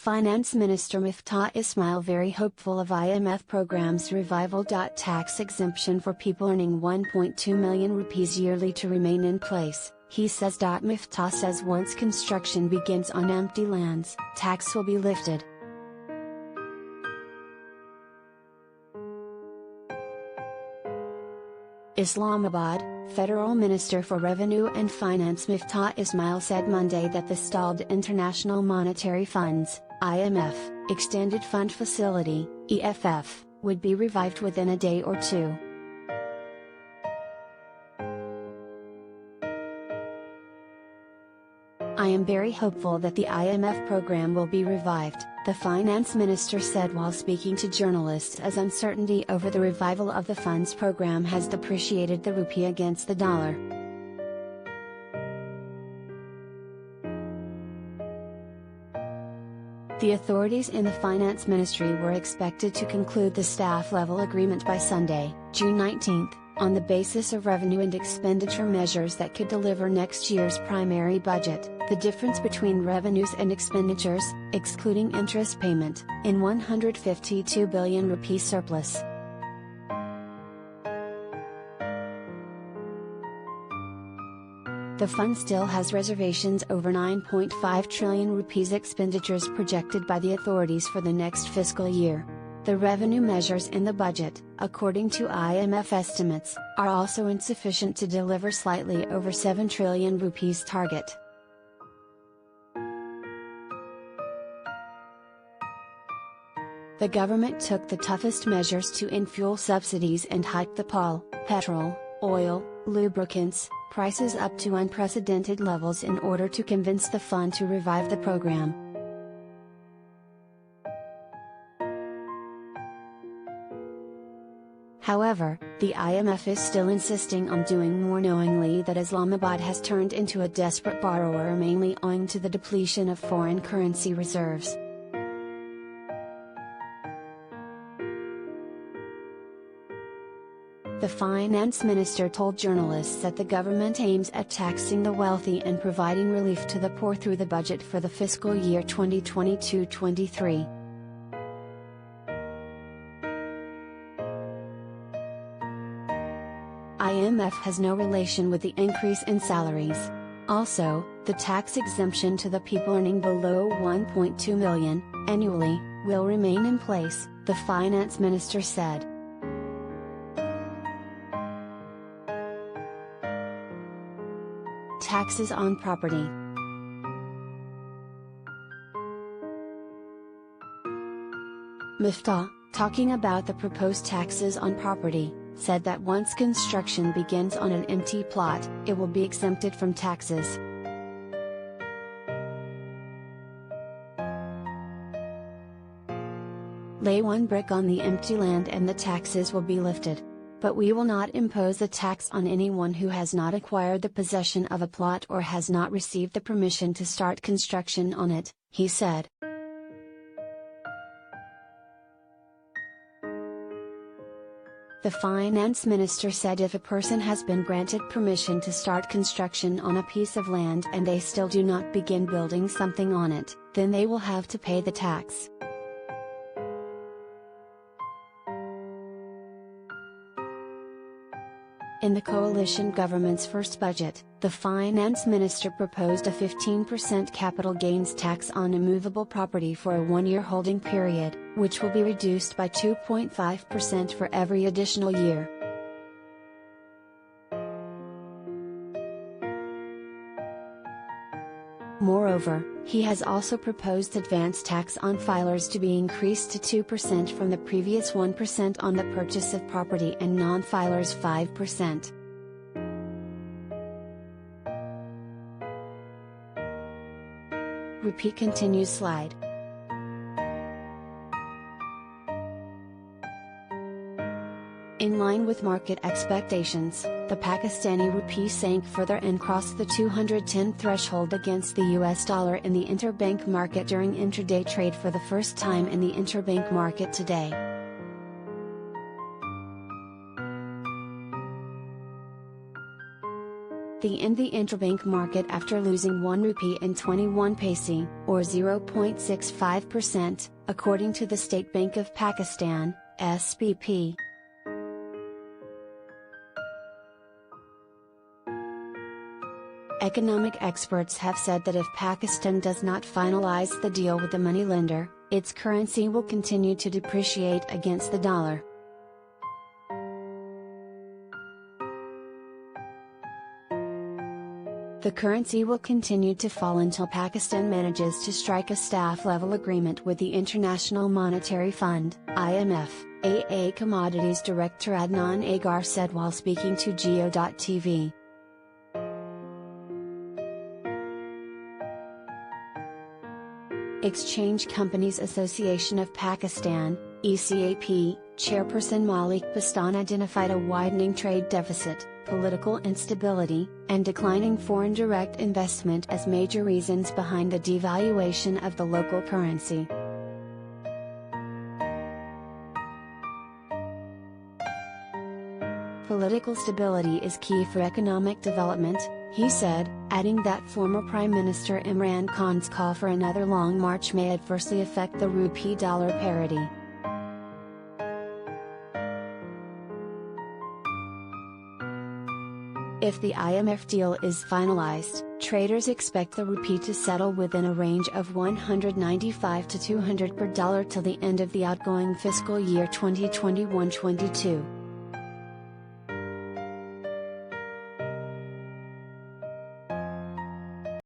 Finance Minister Miftah Ismail very hopeful of IMF program's revival.Tax exemption for people earning 1.2 million rupees yearly to remain in place. He says. Miftah says once construction begins on empty lands, tax will be lifted. Islamabad, Federal Minister for Revenue and Finance Miftah Ismail said Monday that the stalled International Monetary Fund's (IMF) Extended Fund Facility (EFF) would be revived within a day or two. I am very hopeful that the IMF program will be revived, the finance minister said while speaking to journalists, as uncertainty over the revival of the fund's program has depreciated the rupee against the dollar. The authorities in the finance ministry were expected to conclude the staff-level agreement by Sunday, June 19, on the basis of revenue and expenditure measures that could deliver next year's primary budget, the difference between revenues and expenditures, excluding interest payment, in 152 billion rupee surplus. The fund still has reservations over 9.5 trillion rupees expenditures projected by the authorities for the next fiscal year. The revenue measures in the budget, according to IMF estimates, are also insufficient to deliver slightly over 7 trillion rupees target. The government took the toughest measures to end fuel subsidies and hike the petrol, oil, lubricants, prices up to unprecedented levels in order to convince the fund to revive the program. However, the IMF is still insisting on doing more, knowingly that Islamabad has turned into a desperate borrower mainly owing to the depletion of foreign currency reserves. The finance minister told journalists that the government aims at taxing the wealthy and providing relief to the poor through the budget for the fiscal year 2022-23. IMF has no relation with the increase in salaries. Also, the tax exemption to the people earning below 1.2 million annually will remain in place, the finance minister said. Taxes on property. Miftah, talking about the proposed taxes on property, said that once construction begins on an empty plot, it will be exempted from taxes. Lay one brick on the empty land and the taxes will be lifted. But we will not impose a tax on anyone who has not acquired the possession of a plot or has not received the permission to start construction on it, he said. The finance minister said if a person has been granted permission to start construction on a piece of land and they still do not begin building something on it, then they will have to pay the tax. In the coalition government's first budget, the finance minister proposed a 15% capital gains tax on immovable property for a one-year holding period, which will be reduced by 2.5% for every additional year. Moreover, he has also proposed advance tax on filers to be increased to 2% from the previous 1% on the purchase of property and non-filers 5%. Repeat continues slide. In line with market expectations, the Pakistani rupee sank further and crossed the 210 threshold against the US dollar in the interbank market during intraday trade for the first time in the interbank market today. in the interbank market after losing 1 rupee and 21 paise, or 0.65%, according to the State Bank of Pakistan, SBP. Economic experts have said that if Pakistan does not finalize the deal with the moneylender, its currency will continue to depreciate against the dollar. The currency will continue to fall until Pakistan manages to strike a staff-level agreement with the International Monetary Fund, IMF, a Commodities Director Adnan Agar said while speaking to Geo.tv. Exchange Companies Association of Pakistan, ECAP, Chairperson Malik Bastan identified a widening trade deficit, political instability, and declining foreign direct investment as major reasons behind the devaluation of the local currency. Political stability is key for economic development, he said, adding that former Prime Minister Imran Khan's call for another long march may adversely affect the rupee-dollar parity. If the IMF deal is finalized, traders expect the rupee to settle within a range of 195 to 200 per dollar till the end of the outgoing fiscal year 2021-22.